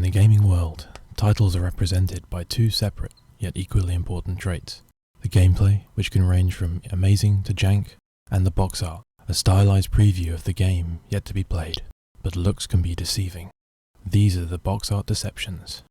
the gaming world, titles are represented by two separate yet equally important traits. The gameplay, which can range from amazing to jank, and the box art, a stylized preview of the game yet to be played, but looks can be deceiving. These are the box art deceptions.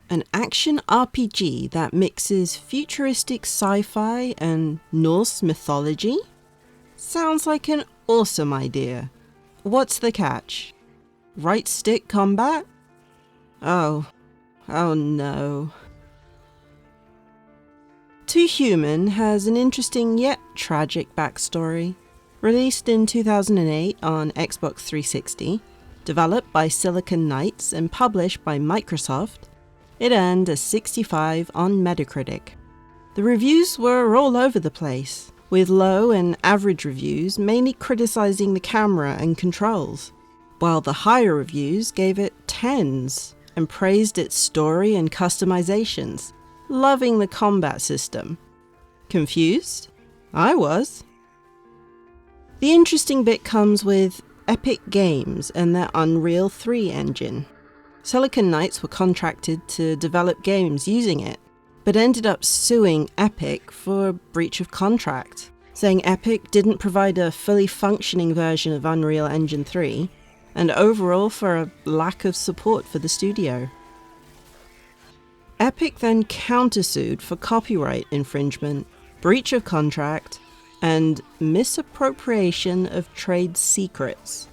An action RPG that mixes futuristic sci-fi and Norse mythology? Sounds like an awesome idea. What's the catch? Right stick combat? Oh no. Too Human has an interesting yet tragic backstory. Released in 2008 on Xbox 360, developed by Silicon Knights and published by Microsoft, it earned a 65 on Metacritic. The reviews were all over the place, with low and average reviews mainly criticizing the camera and controls, while the higher reviews gave it 10s and praised its story and customizations, loving the combat system. Confused? I was. The interesting bit comes with Epic Games and their Unreal 3 engine. Silicon Knights were contracted to develop games using it, but ended up suing Epic for breach of contract, saying Epic didn't provide a fully functioning version of Unreal Engine 3, and overall for a lack of support for the studio. Epic then countersued for copyright infringement, breach of contract, and misappropriation of trade secrets.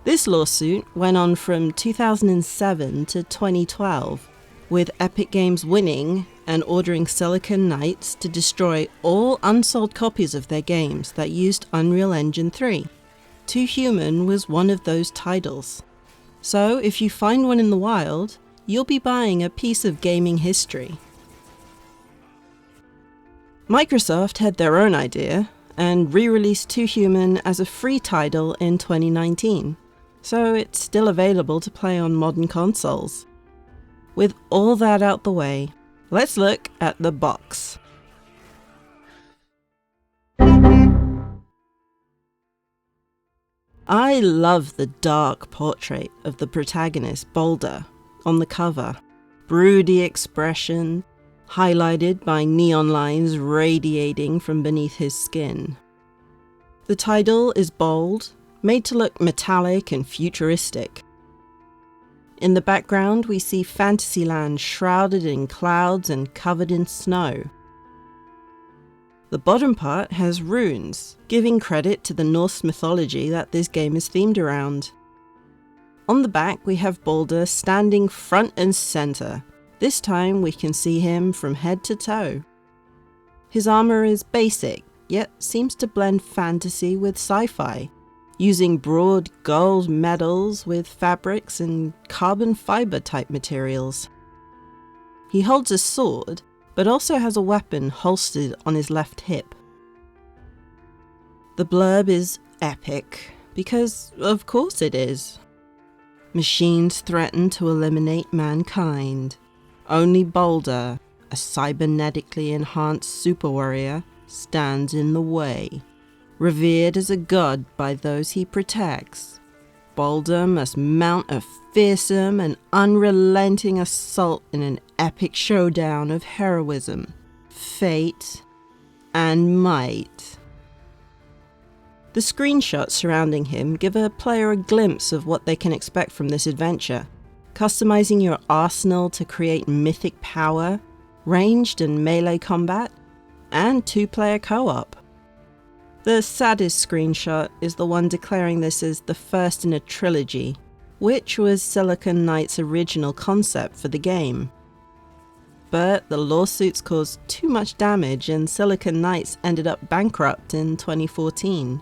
This lawsuit went on from 2007 to 2012, with Epic Games winning and ordering Silicon Knights to destroy all unsold copies of their games that used Unreal Engine 3. Too Human was one of those titles. So if you find one in the wild, you'll be buying a piece of gaming history. Microsoft had their own idea and re-released Too Human as a free title in 2019. So it's still available to play on modern consoles. With all that out the way, let's look at the box. I love the dark portrait of the protagonist, Boulder, on the cover. Broody expression, highlighted by neon lines radiating from beneath his skin. The title is bold, made to look metallic and futuristic. In the background, we see Fantasyland shrouded in clouds and covered in snow. The bottom part has runes, giving credit to the Norse mythology that this game is themed around. On the back, we have Baldur standing front and center. This time we can see him from head to toe. His armor is basic, yet seems to blend fantasy with sci-fi, using broad gold medals with fabrics and carbon fiber type materials. He holds a sword, but also has a weapon holstered on his left hip. The blurb is epic, because of course it is. Machines threaten to eliminate mankind. Only Boulder, a cybernetically enhanced super warrior, stands in the way. Revered as a god by those he protects, Boulder must mount a fearsome and unrelenting assault in an epic showdown of heroism, fate, and might. The screenshots surrounding him give a player a glimpse of what they can expect from this adventure, customizing your arsenal to create mythic power, ranged and melee combat, and two-player co-op. The saddest screenshot is the one declaring this as the first in a trilogy, which was Silicon Knights' original concept for the game. But the lawsuits caused too much damage and Silicon Knights ended up bankrupt in 2014.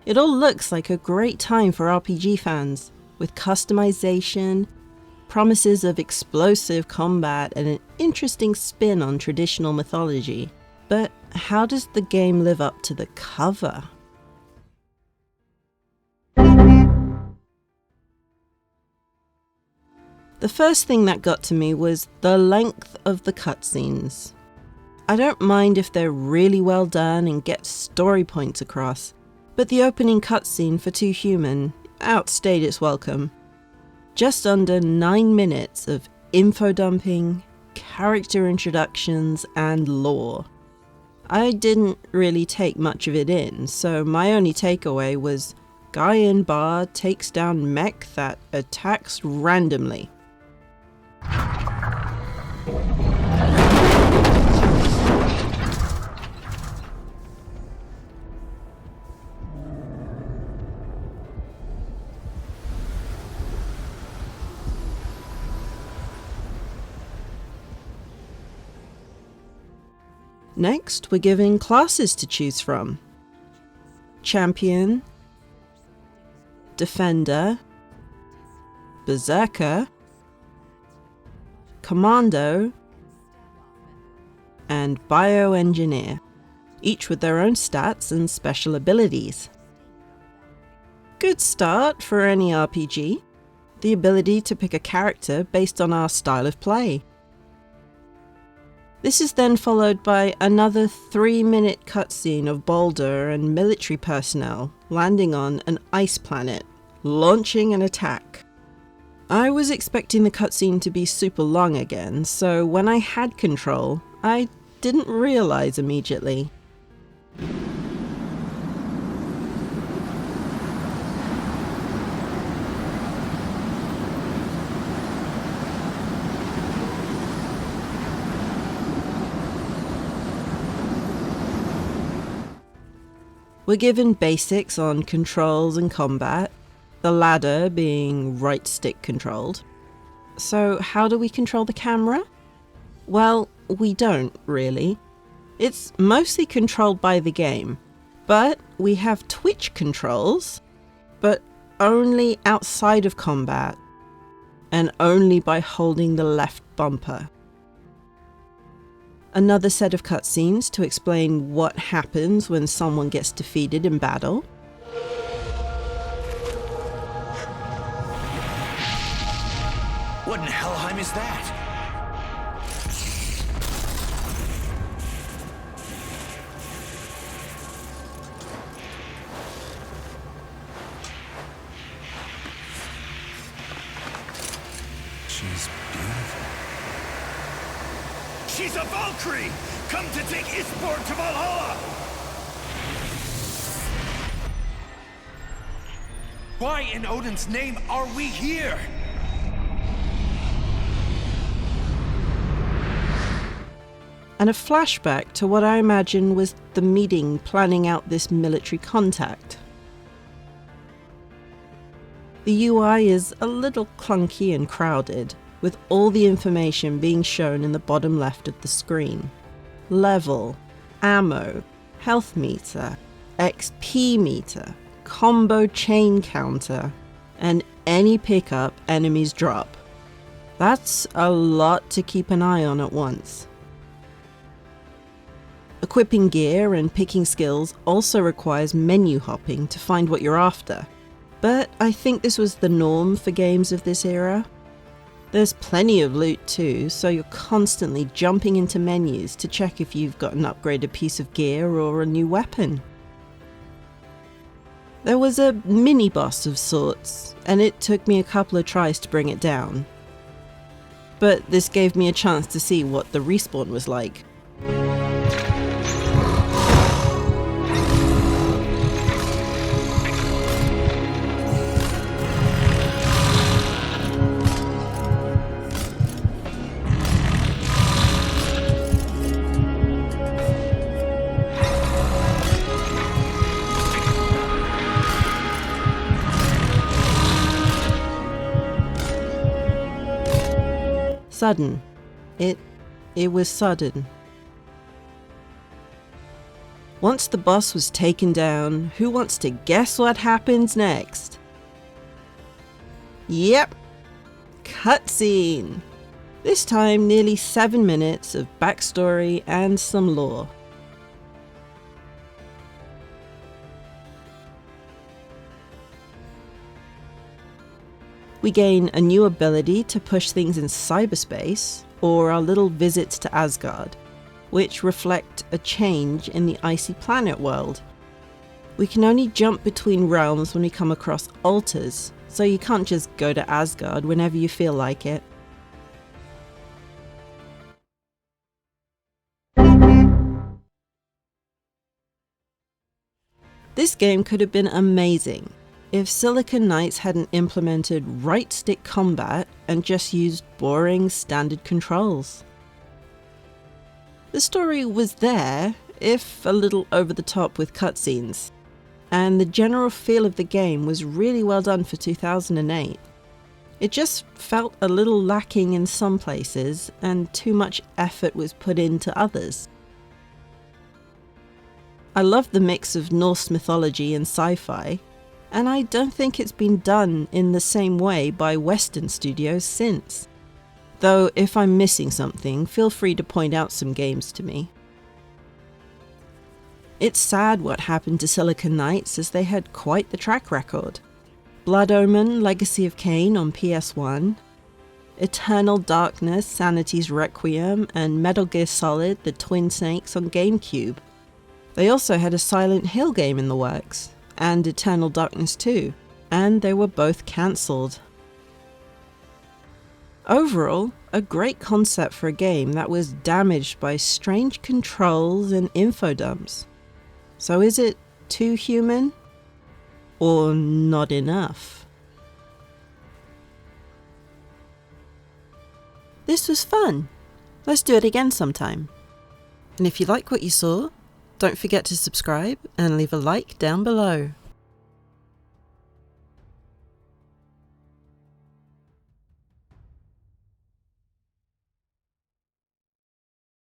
It all looks like a great time for RPG fans, with customization, promises of explosive combat, and an interesting spin on traditional mythology. But how does the game live up to the cover? The first thing that got to me was the length of the cutscenes. I don't mind if they're really well done and get story points across, but the opening cutscene for Too Human outstayed its welcome. Just under 9 minutes of info dumping, character introductions, and lore. I didn't really take much of it in, so my only takeaway was guy in bar takes down mech that attacks randomly. Next, we're given classes to choose from. Champion, Defender, Berserker, Commando, and Bioengineer, each with their own stats and special abilities. Good start for any RPG, the ability to pick a character based on our style of play. This is then followed by another 3-minute cutscene of Boulder and military personnel landing on an ice planet, launching an attack. I was expecting the cutscene to be super long again, so when I had control, I didn't realize immediately. We're given basics on controls and combat, the latter being right stick controlled. So how do we control the camera? Well, we don't really. It's mostly controlled by the game, but we have twitch controls, but only outside of combat, and only by holding the left bumper. Another set of cutscenes to explain what happens when someone gets defeated in battle. What in Helheim is that? She's beautiful. She's a Valkyrie! Come to take Isborg to Valhalla! Why in Odin's name are we here? And a flashback to what I imagine was the meeting planning out this military contact. The UI is a little clunky and crowded, with all the information being shown in the bottom left of the screen. Level, ammo, health meter, XP meter, combo chain counter, and any pickup enemies drop. That's a lot to keep an eye on at once. Equipping gear and picking skills also requires menu hopping to find what you're after, but I think this was the norm for games of this era. There's plenty of loot too, so you're constantly jumping into menus to check if you've got an upgraded piece of gear or a new weapon. There was a mini-boss of sorts, and it took me a couple of tries to bring it down. But this gave me a chance to see what the respawn was like. Sudden. It was sudden. Once the boss was taken down, who wants to guess what happens next? Yep! Cutscene! This time nearly 7 minutes of backstory and some lore. We gain a new ability to push things in cyberspace, or our little visits to Asgard, which reflect a change in the icy planet world. We can only jump between realms when we come across altars, so you can't just go to Asgard whenever you feel like it. This game could have been amazing if Silicon Knights hadn't implemented right-stick combat and just used boring standard controls. The story was there, if a little over the top with cutscenes, and the general feel of the game was really well done for 2008. It just felt a little lacking in some places, and too much effort was put into others. I love the mix of Norse mythology and sci-fi, and I don't think it's been done in the same way by Western studios since. Though if I'm missing something, feel free to point out some games to me. It's sad what happened to Silicon Knights, as they had quite the track record. Blood Omen, Legacy of Kain on PS1, Eternal Darkness, Sanity's Requiem, and Metal Gear Solid, The Twin Snakes on GameCube. They also had a Silent Hill game in the works, and Eternal Darkness 2, and they were both cancelled. Overall, a great concept for a game that was damaged by strange controls and info dumps. So is it too human? Or not enough? This was fun. Let's do it again sometime. And if you like what you saw, don't forget to subscribe and leave a like down below.